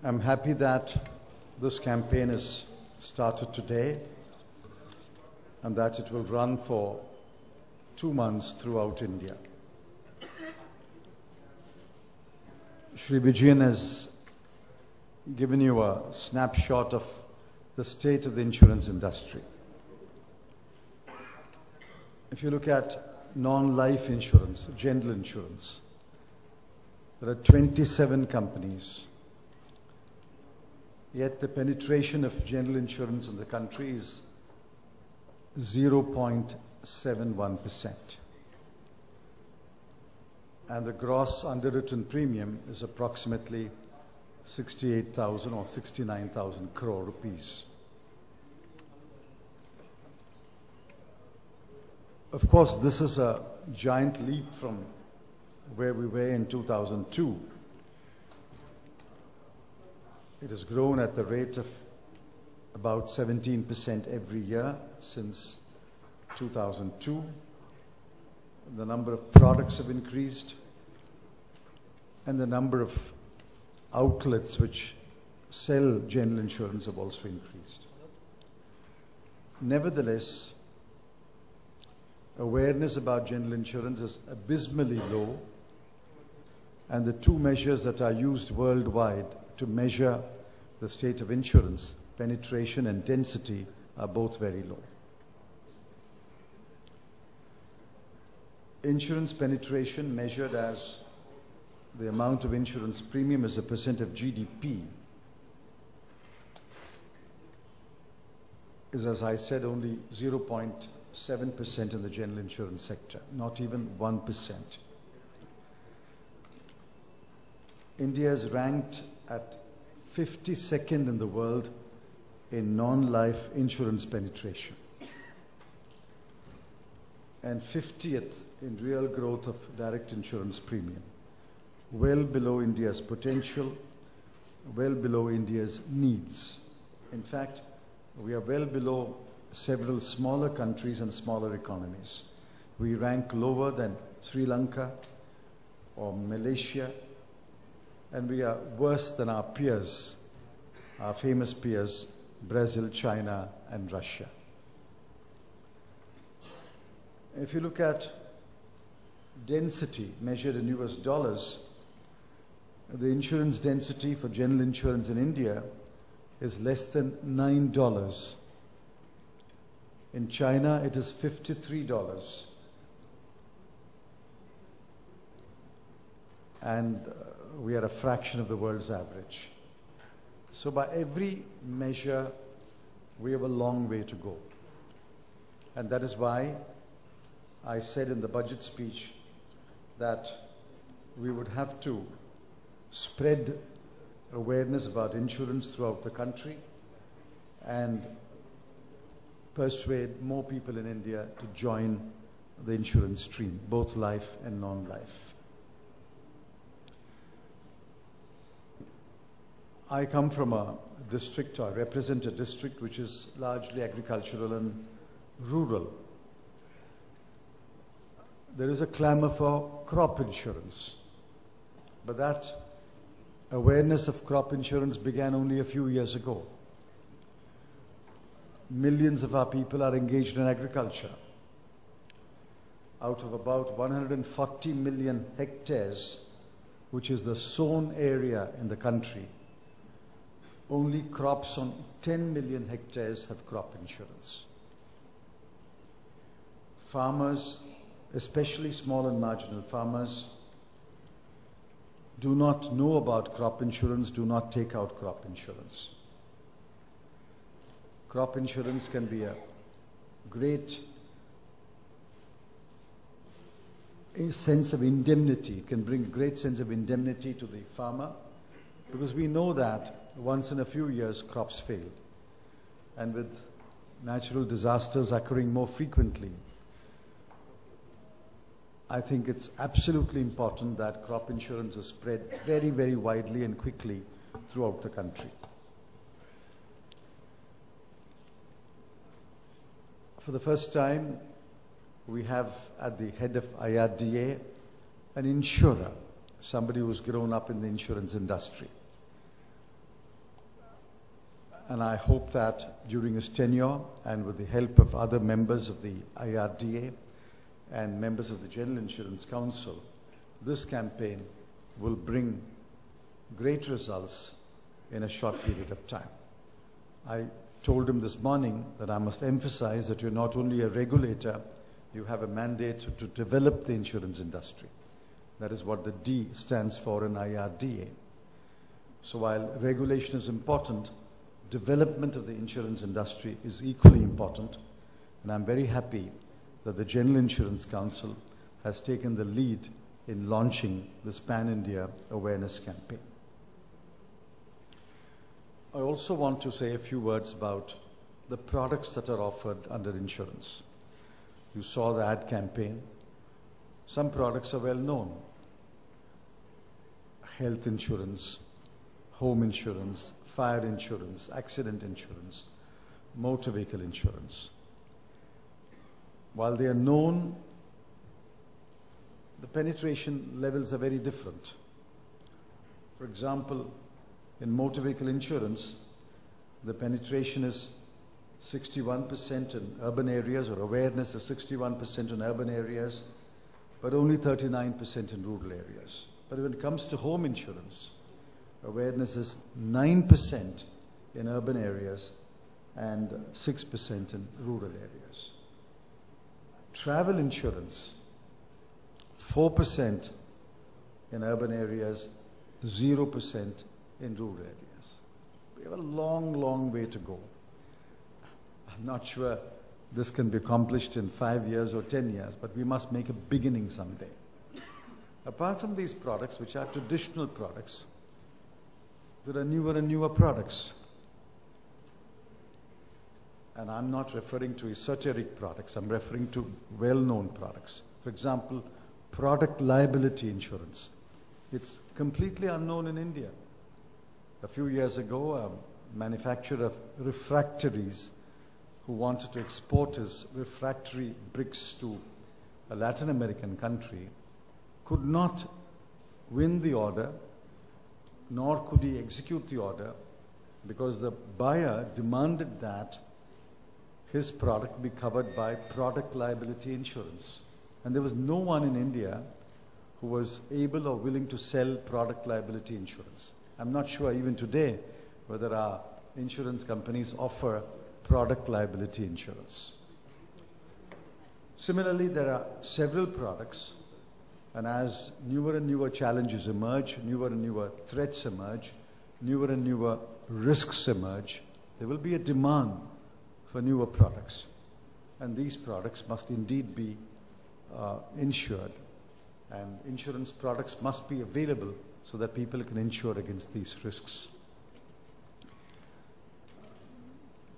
I'm happy that this campaign is started today and that it will run for 2 months throughout India. Shri Vijayan has given you a snapshot of the state of the insurance industry. If you look at non-life insurance, general insurance, there are 27 companies. Yet the penetration of general insurance in the country is 0.71%. And the gross underwritten premium is approximately 68,000 or 69,000 crore rupees. Of course, this is a giant leap from where we were in 2002. It has grown at the rate of about 17% every year since 2002. The number of products have increased, and the number of outlets which sell general insurance have also increased. Nevertheless, awareness about general insurance is abysmally low, and the two measures that are used worldwide to measure the state of insurance, penetration and density, are both very low. Insurance penetration, measured as the amount of insurance premium as a percent of GDP, is, as I said, only 0.7% in the general insurance sector, not even 1%. India is ranked at 52nd in the world in non-life insurance penetration and 50th in real growth of direct insurance premium, well below India's potential, well below India's needs. In fact, we are well below several smaller countries and smaller economies. We rank lower than Sri Lanka or Malaysia, and we are worse than our peers, our famous peers, Brazil, China, and Russia. If you look at density measured in US dollars, the insurance density for general insurance in India is less than $9. In China, it is $53. And we are a fraction of the world's average. So by every measure, we have a long way to go. And that is why I said in the budget speech that we would have to spread awareness about insurance throughout the country and persuade more people in India to join the insurance stream, both life and non-life. I come from a district, or represent a district, which is largely agricultural and rural. There is a clamor for crop insurance, but that awareness of crop insurance began only a few years ago. Millions of our people are engaged in agriculture. Out of about 140 million hectares, which is the sown area in the country, only crops on 10 million hectares have crop insurance. Farmers, especially small and marginal farmers, do not know about crop insurance, do not take out crop insurance. Crop insurance can be a great sense of indemnity, can bring a great sense of indemnity to the farmer, because we know that once in a few years crops fail. And with natural disasters occurring more frequently, I think it's absolutely important that crop insurance is spread very, very widely and quickly throughout the country. For the first time, we have at the head of IRDA an insurer, somebody who's grown up in the insurance industry. And I hope that during his tenure and with the help of other members of the IRDA and members of the General Insurance Council, this campaign will bring great results in a short period of time. I told him this morning that I must emphasize that you're not only a regulator, you have a mandate to develop the insurance industry. That is what the D stands for in IRDA. So while regulation is important, development of the insurance industry is equally important, and I'm very happy that the General Insurance Council has taken the lead in launching this Pan-India awareness campaign. I also want to say a few words about the products that are offered under insurance. You saw the ad campaign. Some products are well known. Health insurance, home insurance, fire insurance, accident insurance, motor vehicle insurance. While they are known, the penetration levels are very different. For example, in motor vehicle insurance, the penetration is 61% in urban areas, or awareness is 61% in urban areas, but only 39% in rural areas. But when it comes to home insurance, awareness is 9% in urban areas and 6% in rural areas. Travel insurance, 4% in urban areas, 0% in rural areas. We have a long, long way to go. I'm not sure this can be accomplished in 5 years or 10 years, but we must make a beginning someday. Apart from these products, which are traditional products, there are newer and newer products. And I'm not referring to esoteric products, I'm referring to well-known products. For example, product liability insurance. It's completely unknown in India. A few years ago, a manufacturer of refractories who wanted to export his refractory bricks to a Latin American country could not win the order, nor could he execute the order, because the buyer demanded that his product be covered by product liability insurance. And there was no one in India who was able or willing to sell product liability insurance. I'm not sure even today whether our insurance companies offer product liability insurance. Similarly, there are several products, and as newer and newer challenges emerge, newer and newer threats emerge, newer and newer risks emerge, there will be a demand for newer products. And these products must indeed be insured. And insurance products must be available so that people can insure against these risks.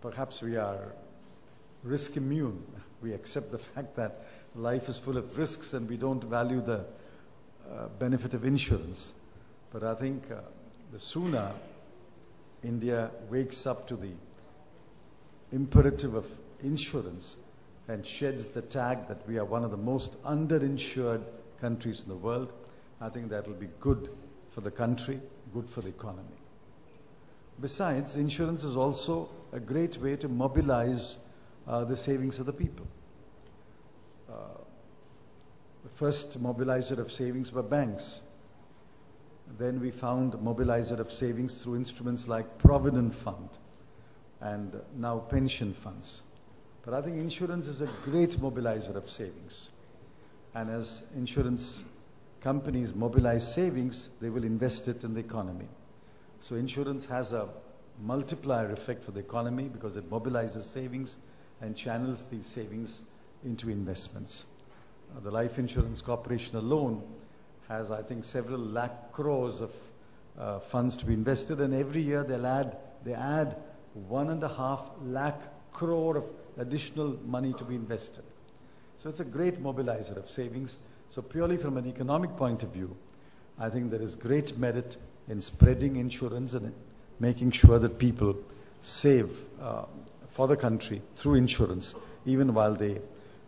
Perhaps we are risk immune. We accept the fact that life is full of risks and we don't value the benefit of insurance. But I think the sooner India wakes up to the imperative of insurance and sheds the tag that we are one of the most underinsured countries in the world, I think that will be good for the country, good for the economy. Besides, insurance is also a great way to mobilize the savings of the people. The first mobilizer of savings were banks. Then we found mobilizer of savings through instruments like Provident Fund and now pension funds. But I think insurance is a great mobilizer of savings. And as insurance companies mobilize savings, they will invest it in the economy. So insurance has a multiplier effect for the economy because it mobilizes savings and channels these savings into investments. The Life Insurance Corporation alone has, I think, several lakh crores of funds to be invested, and every year they add 1.5 lakh crore of additional money to be invested. So it's a great mobilizer of savings. So purely from an economic point of view, I think there is great merit in spreading insurance and making sure that people save for the country through insurance, even while they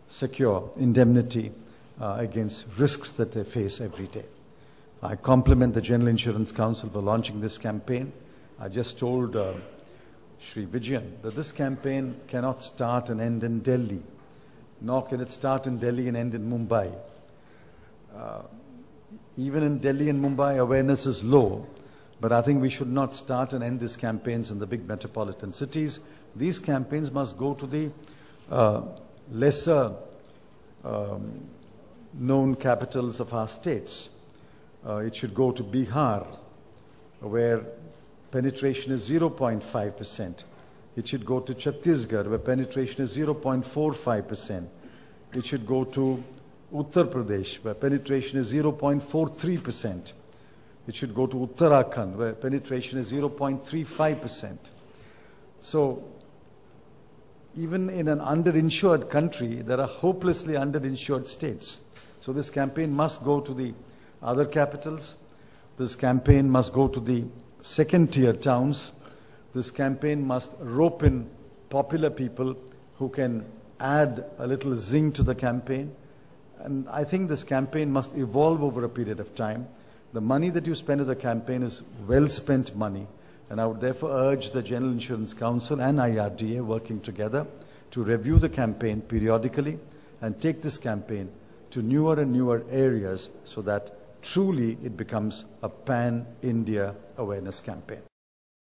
secure indemnity against risks that they face every day. I compliment the General Insurance Council for launching this campaign. I just told Shri Vijayan, that this campaign cannot start and end in Delhi, nor can it start in Delhi and end in Mumbai. Even in Delhi and Mumbai, awareness is low, but I think we should not start and end these campaigns in the big metropolitan cities. These campaigns must go to the lesser known capitals of our states. It should go to Bihar, where penetration is 0.5%. It should go to Chhattisgarh, where penetration is 0.45%. It should go to Uttar Pradesh, where penetration is 0.43%. It should go to Uttarakhand, where penetration is 0.35%. So, even in an underinsured country, there are hopelessly underinsured states. So this campaign must go to the other capitals. This campaign must go to the second-tier towns. This campaign must rope in popular people who can add a little zing to the campaign. And I think this campaign must evolve over a period of time. The money that you spend on the campaign is well-spent money. And I would therefore urge the General Insurance Council and IRDA working together to review the campaign periodically and take this campaign to newer and newer areas so that truly it becomes a pan-India awareness campaign.